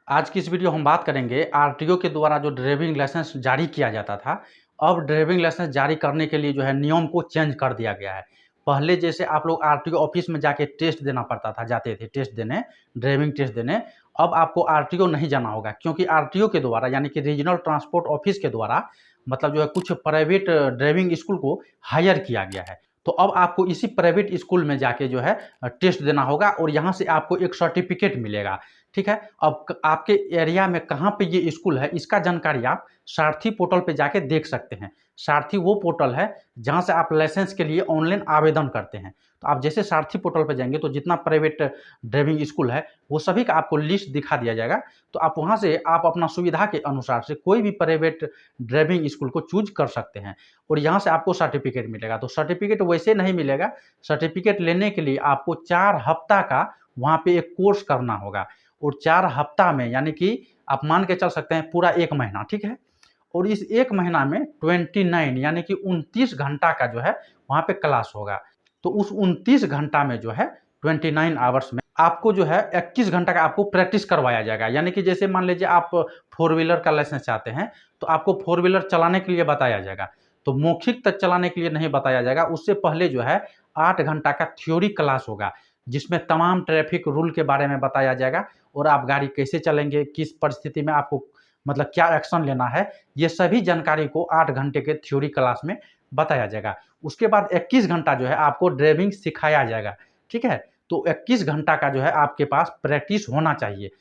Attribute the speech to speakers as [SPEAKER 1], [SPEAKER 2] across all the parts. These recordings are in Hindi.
[SPEAKER 1] आज की इस वीडियो हम बात करेंगे आरटीओ के द्वारा जो ड्राइविंग लाइसेंस जारी किया जाता था। अब ड्राइविंग लाइसेंस जारी करने के लिए जो है नियम को चेंज कर दिया गया है। पहले जैसे आप लोग आरटीओ ऑफिस में जाके टेस्ट देना पड़ता था, जाते थे टेस्ट देने, ड्राइविंग टेस्ट देने। अब आपको आरटीओ नहीं जाना होगा, क्योंकि आरटीओ के द्वारा यानी कि रीजनल ट्रांसपोर्ट ऑफिस के द्वारा मतलब जो है कुछ प्राइवेट ड्राइविंग स्कूल को हायर किया गया है। तो अब आपको इसी प्राइवेट स्कूल में जाके जो है टेस्ट देना होगा और यहाँ से आपको एक सर्टिफिकेट मिलेगा। ठीक है। अब आपके एरिया में कहाँ पे ये स्कूल है, इसका जानकारी आप सारथी पोर्टल पे जाके देख सकते हैं। सारथी वो पोर्टल है जहाँ से आप लाइसेंस के लिए ऑनलाइन आवेदन करते हैं। तो आप जैसे सारथी पोर्टल पे जाएंगे तो जितना प्राइवेट ड्राइविंग स्कूल है वो सभी का आपको लिस्ट दिखा दिया जाएगा। तो आप वहाँ से आप अपना सुविधा के अनुसार से कोई भी प्राइवेट ड्राइविंग स्कूल को चूज कर सकते हैं और यहाँ से आपको सर्टिफिकेट मिलेगा। तो सर्टिफिकेट वैसे नहीं मिलेगा, सर्टिफिकेट लेने के लिए आपको 4 हफ्ता का वहाँ पे एक कोर्स करना होगा और 4 हफ्ता में यानी कि आप मान के चल सकते हैं पूरा 1 महीना, ठीक है। और इस 1 महीना में 29 यानी कि 29 घंटा का जो है वहाँ पे क्लास होगा। तो उस 29 घंटा में जो है 29 आवर्स में आपको जो है 21 घंटा का आपको प्रैक्टिस करवाया जाएगा। यानी कि जैसे मान लीजिए आप 4 व्हीलर का लाइसेंस चाहते हैं तो आपको 4 व्हीलर चलाने के लिए बताया जाएगा। तो मौखिक तक चलाने के लिए नहीं बताया जाएगा, उससे पहले जो है 8 घंटा का थ्योरी क्लास होगा जिसमें तमाम ट्रैफिक रूल के बारे में बताया जाएगा और आप गाड़ी कैसे चलेंगे, किस परिस्थिति में आपको मतलब क्या एक्शन लेना है, ये सभी जानकारी को 8 घंटे के थ्योरी क्लास में बताया जाएगा। उसके बाद 21 घंटा जो है आपको ड्राइविंग सिखाया जाएगा, ठीक है। तो 21 घंटा का जो है आपके पास प्रैक्टिस होना चाहिए,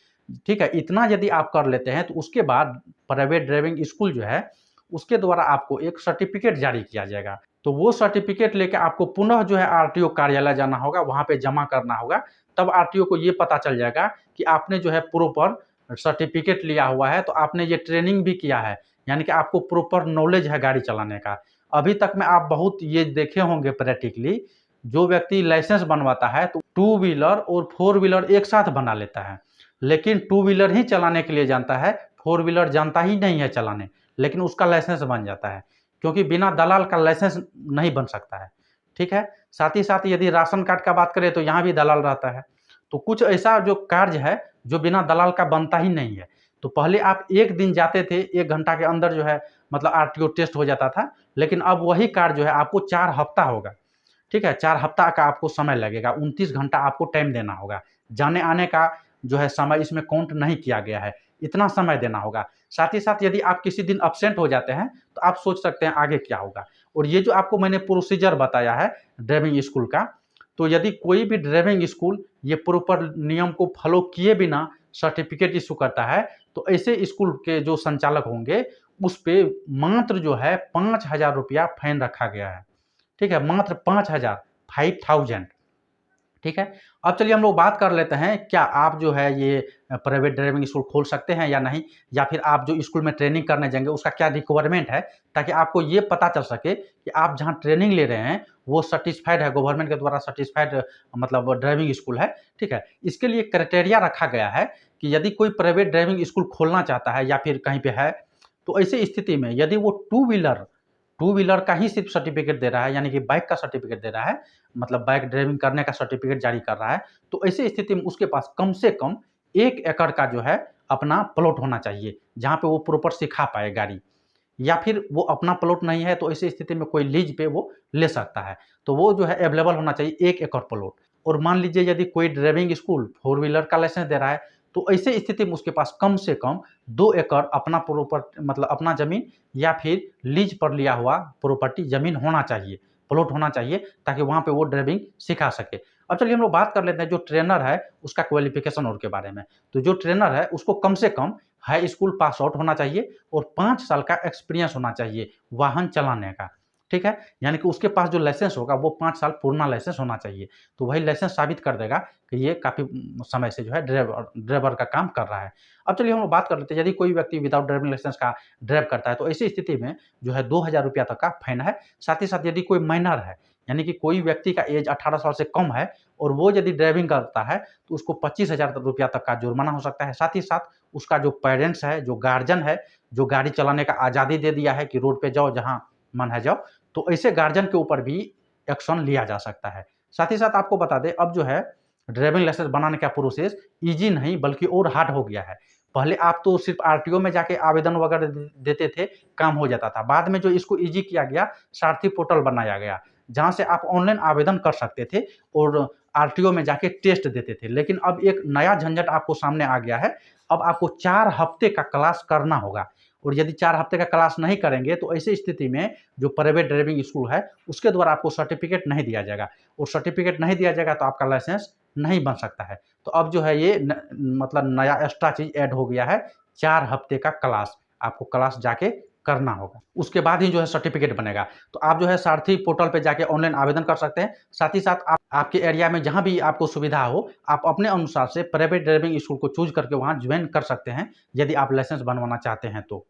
[SPEAKER 1] ठीक है। इतना यदि आप कर लेते हैं तो उसके बाद प्राइवेट ड्राइविंग स्कूल जो है उसके द्वारा आपको एक सर्टिफिकेट जारी किया जाएगा। तो वो सर्टिफिकेट लेके आपको पुनः जो है आरटीओ कार्यालय जाना होगा, वहाँ पे जमा करना होगा। तब आरटीओ को ये पता चल जाएगा कि आपने जो है प्रॉपर सर्टिफिकेट लिया हुआ है, तो आपने ये ट्रेनिंग भी किया है, यानी कि आपको प्रॉपर नॉलेज है गाड़ी चलाने का। अभी तक में आप बहुत ये देखे होंगे प्रैक्टिकली, जो व्यक्ति लाइसेंस बनवाता है तो 2 व्हीलर और 4 व्हीलर एक साथ बना लेता है, लेकिन 2 व्हीलर ही चलाने के लिए जानता है, 4 व्हीलर जानता ही नहीं है चलाने, लेकिन उसका लाइसेंस बन जाता है, क्योंकि बिना दलाल का लाइसेंस नहीं बन सकता है, ठीक है। साथ ही साथ यदि राशन कार्ड का बात करें तो यहाँ भी दलाल रहता है। तो कुछ ऐसा जो कार्य है जो बिना दलाल का बनता ही नहीं है। तो पहले आप 1 दिन जाते थे, 1 घंटा के अंदर जो है मतलब आरटीओ टेस्ट हो जाता था, लेकिन अब वही कार्य जो है आपको 4 हफ्ता होगा, ठीक है। 4 हफ्ता का आपको समय लगेगा, 29 घंटा आपको टाइम देना होगा। जाने आने का जो है समय इसमें काउंट नहीं किया गया है, इतना समय देना होगा। साथ ही साथ यदि आप किसी दिन एब्सेंट हो जाते हैं तो आप सोच सकते हैं आगे क्या होगा। और ये जो आपको मैंने प्रोसीजर बताया है ड्राइविंग स्कूल का, तो यदि कोई भी ड्राइविंग स्कूल ये प्रॉपर नियम को फॉलो किए बिना सर्टिफिकेट इशू करता है तो ऐसे स्कूल के जो संचालक होंगे उस पे मात्र जो है 5,000 रुपया फाइन रखा गया है, ठीक है। मात्र 5,000, 5,000, ठीक है। अब चलिए हम लोग बात कर लेते हैं, क्या आप जो है ये प्राइवेट ड्राइविंग स्कूल खोल सकते हैं या नहीं, या फिर आप जो स्कूल में ट्रेनिंग करने जाएंगे उसका क्या रिक्वायरमेंट है, ताकि आपको ये पता चल सके कि आप जहाँ ट्रेनिंग ले रहे हैं वो सर्टिफाइड है, गवर्नमेंट के द्वारा सर्टिफाइड मतलब ड्राइविंग स्कूल है, ठीक है। इसके लिए क्राइटेरिया रखा गया है कि यदि कोई प्राइवेट ड्राइविंग स्कूल खोलना चाहता है या फिर कहीं पे है, तो ऐसी स्थिति में यदि वो टू व्हीलर का ही सिर्फ सर्टिफिकेट दे रहा है, यानी कि बाइक का सर्टिफिकेट दे रहा है, मतलब बाइक ड्राइविंग करने का सर्टिफिकेट जारी कर रहा है, तो ऐसी स्थिति में उसके पास कम से कम 1 एकड़ का जो है अपना प्लॉट होना चाहिए, जहाँ पे वो प्रॉपर सिखा पाए गाड़ी। या फिर वो अपना प्लॉट नहीं है तो ऐसी स्थिति में कोई लीज पे वो ले सकता है, तो वो जो है अवेलेबल होना चाहिए 1 एकड़ प्लॉट। और मान लीजिए यदि कोई ड्राइविंग स्कूल 4 व्हीलर का लाइसेंस दे रहा है, तो ऐसे स्थिति में उसके पास कम से कम 2 एकड़ अपना प्रॉपर मतलब अपना ज़मीन या फिर लीज पर लिया हुआ प्रॉपर्टी ज़मीन होना चाहिए, प्लॉट होना चाहिए, ताकि वहाँ पे वो ड्राइविंग सिखा सके। अब चलिए हम लोग बात कर लेते हैं जो ट्रेनर है उसका क्वालिफिकेशन और के बारे में। तो जो ट्रेनर है उसको कम से कम हाई स्कूल पास आउट होना चाहिए और 5 साल का एक्सपीरियंस होना चाहिए वाहन चलाने का, ठीक है। यानी कि उसके पास जो लाइसेंस होगा वो 5 साल पुराना लाइसेंस होना चाहिए, तो वही लाइसेंस साबित कर देगा कि ये काफ़ी समय से जो है ड्राइवर का काम कर रहा है। अब चलिए हम लोग बात कर लेते हैं, यदि कोई व्यक्ति विदाउट ड्राइविंग लाइसेंस का ड्राइव करता है तो ऐसी स्थिति में जो है 2,000 रुपया तक का फाइन है। साथ ही साथ यदि कोई माइनर है, यानी कि कोई व्यक्ति का एज 18 साल से कम है और वो यदि ड्राइविंग करता है तो उसको 25,000 रुपया तक का जुर्माना हो सकता है। साथ ही साथ उसका जो पेरेंट्स है, जो गार्जियन है, जो गाड़ी चलाने का आज़ादी दे दिया है कि रोड पे जाओ जहाँ मन है जाओ, तो ऐसे गार्जियन के ऊपर भी एक्शन लिया जा सकता है। साथ ही साथ आपको बता दें, अब जो है ड्राइविंग लाइसेंस बनाने का प्रोसेस ईज़ी नहीं बल्कि और हार्ड हो गया है। पहले आप तो सिर्फ़ आरटीओ में जाके आवेदन वगैरह देते थे, काम हो जाता था। बाद में जो इसको ईज़ी किया गया, सारथी पोर्टल बनाया गया, जहाँ से आप ऑनलाइन आवेदन कर सकते थे और आरटीओ में जाके टेस्ट देते थे। लेकिन अब एक नया झंझट आपको सामने आ गया है, अब आपको 4 हफ्ते का क्लास करना होगा और यदि 4 हफ्ते का क्लास नहीं करेंगे तो ऐसी स्थिति में जो प्राइवेट ड्राइविंग स्कूल है, उसके द्वारा आपको सर्टिफ़िकेट नहीं दिया जाएगा और सर्टिफ़िकेट नहीं दिया जाएगा तो आपका लाइसेंस नहीं बन सकता है। तो अब जो है ये मतलब नया एक्स्ट्रा चीज़ ऐड हो गया है, 4 हफ्ते का क्लास, आपको क्लास जाके करना होगा। उसके बाद ही जो है सर्टिफ़िकेट बनेगा। तो आप जो है सारथी पोर्टल पे जाके ऑनलाइन आवेदन कर सकते हैं। साथ ही साथ आप आपके एरिया में जहाँ भी आपको सुविधा हो, आप अपने अनुसार से प्राइवेट ड्राइविंग स्कूल को चूज़ करके वहाँ जॉइन कर सकते हैं, यदि आप लाइसेंस बनवाना चाहते हैं तो।